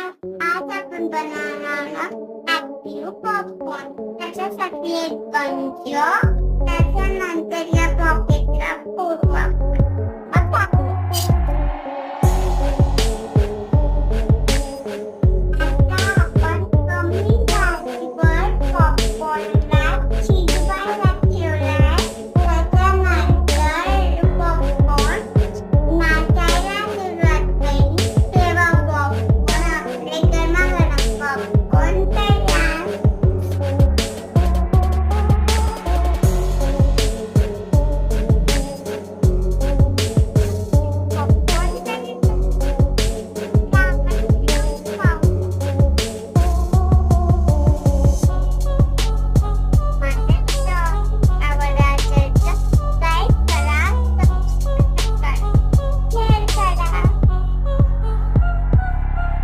आज आपण बनवणार आहोत ऍक्टिव्ह पॉपकॉर्न. त्याच्यासाठी एक पंच, त्याच्यानंतर या पॉकेटला फोडू आपण. आता